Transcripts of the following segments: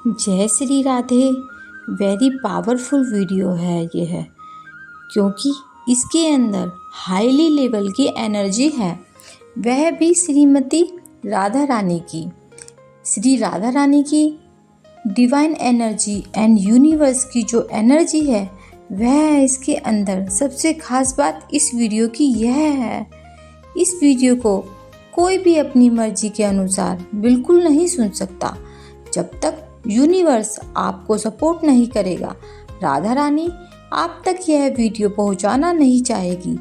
जय Shri Radhe. Very powerful video है ये है, क्योंकि इसके अंदर हाईली लेवल की एनर्जी है, वह भी श्रीमती राधा रानी की। श्री राधा रानी की डिवाइन एनर्जी एंड यूनिवर्स की जो एनर्जी है वह है इसके अंदर। सबसे खास बात इस वीडियो की यह है, इस वीडियो को कोई भी अपनी मर्जी के अनुसार बिल्कुल नहीं सुन सकता जब तक यूनिवर्स आपको सपोर्ट नहीं करेगा। राधा रानी आप तक यह वीडियो पहुंचाना नहीं चाहेगी,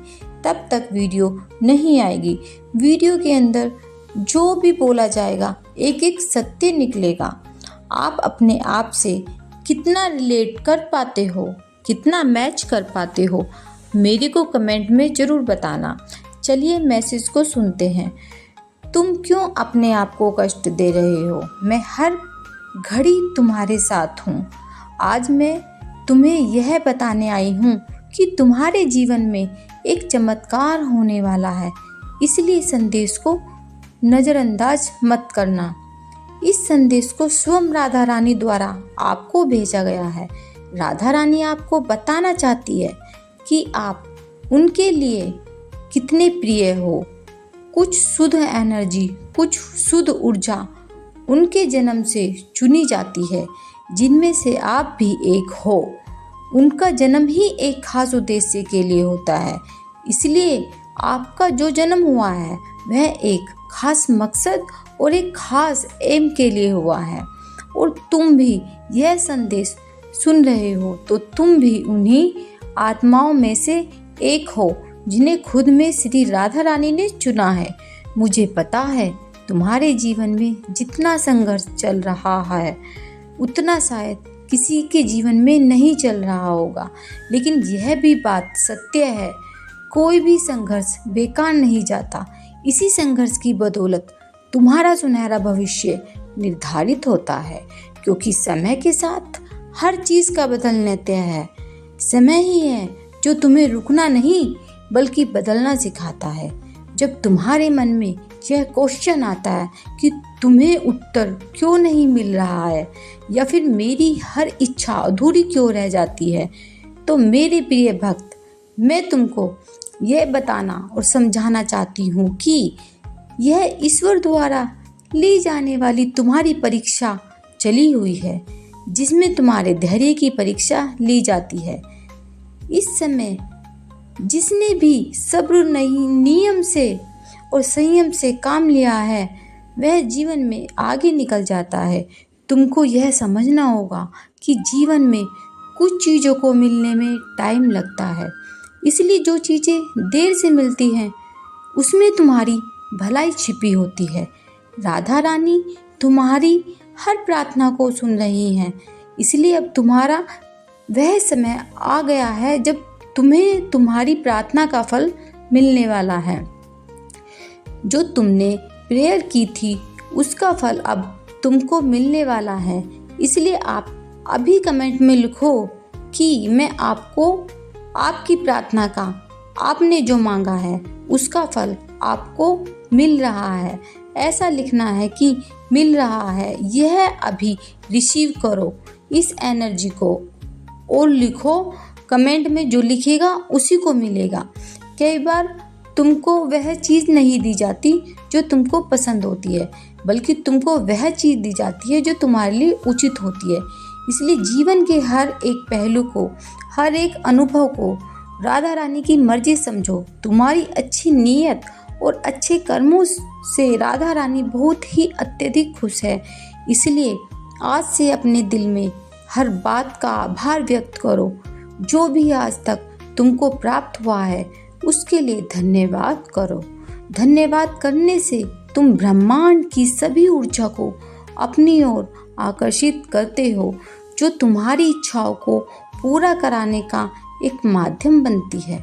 तब तक वीडियो नहीं आएगी। वीडियो के अंदर जो भी बोला जाएगा एक एक सत्य निकलेगा। आप अपने आप से कितना रिलेट कर पाते हो, कितना मैच कर पाते हो, मेरे को कमेंट में ज़रूर बताना। चलिए मैसेज को सुनते हैं। तुम क्यों अपने आप को कष्ट दे रहे हो? मैं हर घड़ी तुम्हारे साथ हूँ। आज मैं तुम्हें यह बताने आई हूँ कि तुम्हारे जीवन में एक चमत्कार होने वाला है, इसलिए संदेश को नज़रअंदाज मत करना। इस संदेश को स्वयं राधा रानी द्वारा आपको भेजा गया है। राधा रानी आपको बताना चाहती है कि आप उनके लिए कितने प्रिय हो। कुछ शुद्ध एनर्जी, कुछ शुद्ध ऊर्जा उनके जन्म से चुनी जाती है, जिनमें से आप भी एक हो। उनका जन्म ही एक खास उद्देश्य के लिए होता है, इसलिए आपका जो जन्म हुआ है वह एक खास मकसद और एक खास एम के लिए हुआ है। और तुम भी यह संदेश सुन रहे हो तो तुम भी उन्हीं आत्माओं में से एक हो जिन्हें खुद में श्री राधा रानी ने चुना है। मुझे पता है तुम्हारे जीवन में जितना संघर्ष चल रहा है उतना शायद किसी के जीवन में नहीं चल रहा होगा, लेकिन यह भी बात सत्य है, कोई भी संघर्ष बेकार नहीं जाता। इसी संघर्ष की बदौलत तुम्हारा सुनहरा भविष्य निर्धारित होता है, क्योंकि समय के साथ हर चीज़ का बदलना तय है। समय ही है जो तुम्हें रुकना नहीं बल्कि बदलना सिखाता है। जब तुम्हारे मन में यह क्वेश्चन आता है कि तुम्हें उत्तर क्यों नहीं मिल रहा है या फिर मेरी हर इच्छा अधूरी क्यों रह जाती है, तो मेरे प्रिय भक्त, मैं तुमको यह बताना और समझाना चाहती हूँ कि यह ईश्वर द्वारा ली जाने वाली तुम्हारी परीक्षा चली हुई है, जिसमें तुम्हारे धैर्य की परीक्षा ली जाती है। इस समय जिसने भी सब्र नियम से और संयम से काम लिया है वह जीवन में आगे निकल जाता है। तुमको यह समझना होगा कि जीवन में कुछ चीज़ों को मिलने में टाइम लगता है, इसलिए जो चीज़ें देर से मिलती हैं उसमें तुम्हारी भलाई छिपी होती है। राधा रानी तुम्हारी हर प्रार्थना को सुन रही हैं, इसलिए अब तुम्हारा वह समय आ गया है जब तुम्हें तुम्हारी प्रार्थना का फल मिलने वाला है। जो तुमने प्रेयर की थी उसका फल अब तुमको मिलने वाला है, इसलिए आप अभी कमेंट में लिखो कि मैं आपको आपकी प्रार्थना का, आपने जो मांगा है उसका फल आपको मिल रहा है। ऐसा लिखना है कि मिल रहा है, यह अभी रिसीव करो इस एनर्जी को और लिखो कमेंट में। जो लिखेगा उसी को मिलेगा। कई बार तुमको वह चीज़ नहीं दी जाती जो तुमको पसंद होती है, बल्कि तुमको वह चीज़ दी जाती है जो तुम्हारे लिए उचित होती है। इसलिए जीवन के हर एक पहलू को, हर एक अनुभव को राधा रानी की मर्जी समझो। तुम्हारी अच्छी नीयत और अच्छे कर्मों से राधा रानी बहुत ही अत्यधिक खुश है, इसलिए आज से अपने दिल में हर बात का आभार व्यक्त करो। जो भी आज तक तुमको प्राप्त हुआ है उसके लिए धन्यवाद करो। धन्यवाद करने से तुम ब्रह्मांड की सभी ऊर्जा को अपनी ओर आकर्षित करते हो, जो तुम्हारी इच्छाओं को पूरा कराने का एक माध्यम बनती है।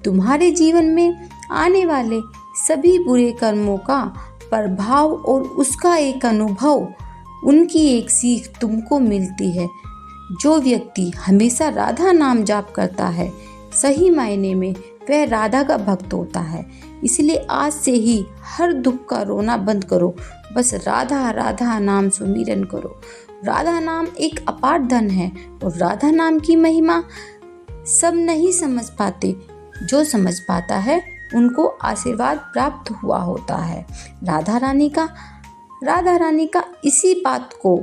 तुम्हारे जीवन में आने वाले सभी बुरे कर्मों का प्रभाव और उसका एक अनुभव, उनकी एक सीख तुमको मिलती है। जो व्यक्ति हमेशा राधा नाम जाप करता है, सही मायने में वह राधा का भक्त होता है। इसलिए आज से ही हर दुख का रोना बंद करो, बस राधा राधा नाम सुमिरन करो। राधा नाम एक अपार धन है और राधा नाम की महिमा सब नहीं समझ पाते, जो समझ पाता है उनको आशीर्वाद प्राप्त हुआ होता है। राधा रानी का इसी बात को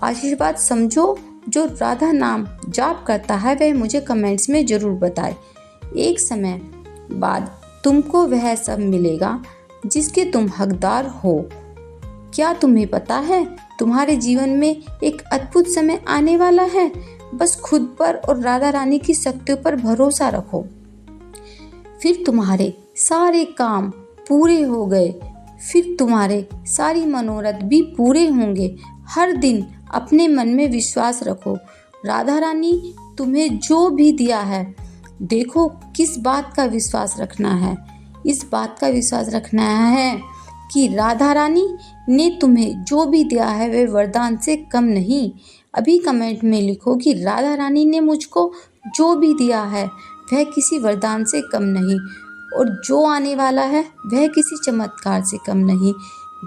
आशीर्वाद समझो। जो राधा नाम जाप करता है वह मुझे कमेंट्स में ज़रूर बताए। एक समय बाद तुमको वह सब मिलेगा जिसके तुम हकदार हो। क्या तुम्हें पता है तुम्हारे जीवन में एक अद्भुत समय आने वाला है? बस खुद पर और राधा रानी की शक्तियों पर भरोसा रखो। फिर तुम्हारे सारे काम पूरे हो गए, फिर तुम्हारे सारी मनोरथ भी पूरे होंगे। हर दिन अपने मन में विश्वास रखो। राधा रानी तुम्हें जो भी दिया है, देखो किस बात का विश्वास रखना है। इस बात का विश्वास रखना है कि राधा रानी ने तुम्हें जो भी दिया है वह वरदान से कम नहीं। अभी कमेंट में लिखो कि राधा रानी ने मुझको जो भी दिया है वह किसी वरदान से कम नहीं, और जो आने वाला है वह किसी चमत्कार से कम नहीं।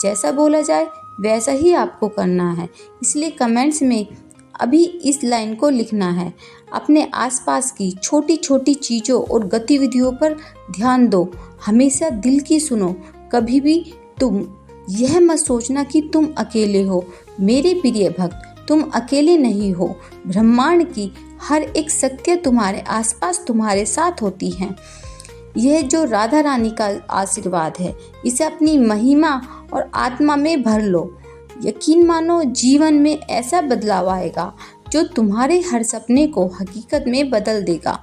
जैसा बोला जाए वैसा ही आपको करना है। इसलिए कमेंट्स में अभी इस लाइन को लिखना है। अपने आसपास की छोटी छोटी चीज़ों और गतिविधियों पर ध्यान दो। हमेशा दिल की सुनो। कभी भी तुम यह मत सोचना कि तुम अकेले हो। मेरे प्रिय भक्त, तुम अकेले नहीं हो। ब्रह्मांड की हर एक शक्ति तुम्हारे आसपास तुम्हारे साथ होती हैं। यह जो राधा रानी का आशीर्वाद है, इसे अपनी महिमा और आत्मा में भर लो। यकीन मानो जीवन में ऐसा बदलाव आएगा जो तुम्हारे हर सपने को हकीकत में बदल देगा।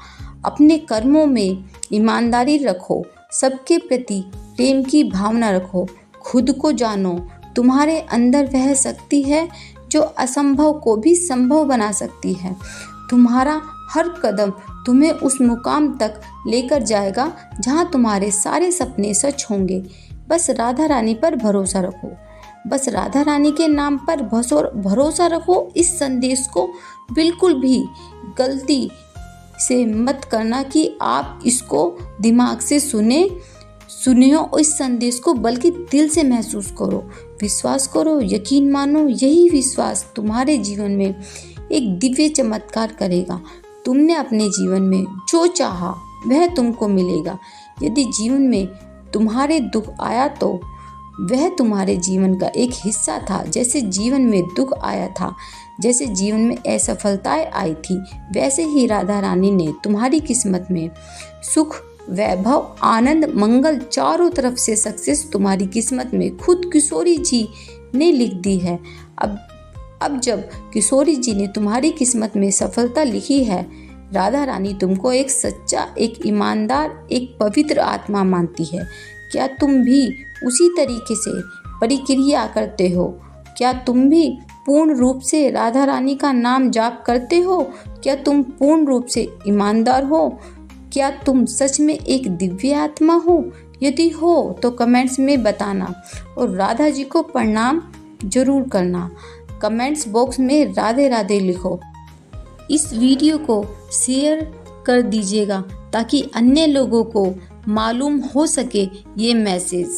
अपने कर्मों में ईमानदारी रखो, सबके प्रति प्रेम की भावना रखो। खुद को जानो, तुम्हारे अंदर वह शक्ति है जो असंभव को भी संभव बना सकती है। तुम्हारा हर कदम तुम्हें उस मुकाम तक लेकर जाएगा जहां तुम्हारे सारे सपने सच होंगे। बस राधा रानी पर भरोसा रखो। बस राधा रानी के नाम पर भरोसा रखो। इस संदेश को बिल्कुल भी गलती से मत करना कि आप इसको दिमाग से सुने हो इस संदेश को, बल्कि दिल से महसूस करो, विश्वास करो, यकीन मानो। यही विश्वास तुम्हारे जीवन में एक दिव्य चमत्कार करेगा। तुमने अपने जीवन में जो चाहा वह तुमको मिलेगा। यदि जीवन में तुम्हारे दुख आया तो वह तुम्हारे जीवन का एक हिस्सा था। जैसे जीवन में दुख आया था, जैसे जीवन में असफलताएं आई थी, वैसे ही राधा रानी ने तुम्हारी किस्मत में सुख, वैभव, आनंद, मंगल, चारों तरफ से सक्सेस तुम्हारी किस्मत में खुद किशोरी जी ने लिख दी है। अब जब किशोरी जी ने तुम्हारी किस्मत में सफलता लिखी है, राधा रानी तुमको एक सच्चा, एक ईमानदार, एक पवित्र आत्मा मानती है। क्या तुम भी उसी तरीके से प्रक्रिया करते हो? क्या तुम भी पूर्ण रूप से राधा रानी का नाम जाप करते हो? क्या तुम पूर्ण रूप से ईमानदार हो? क्या तुम सच में एक दिव्य आत्मा हो? यदि हो तो कमेंट्स में बताना और राधा जी को प्रणाम जरूर करना। कमेंट्स बॉक्स में राधे राधे लिखो। इस वीडियो को शेयर कर दीजिएगा ताकि अन्य लोगों को मालूम हो सके ये मैसेज।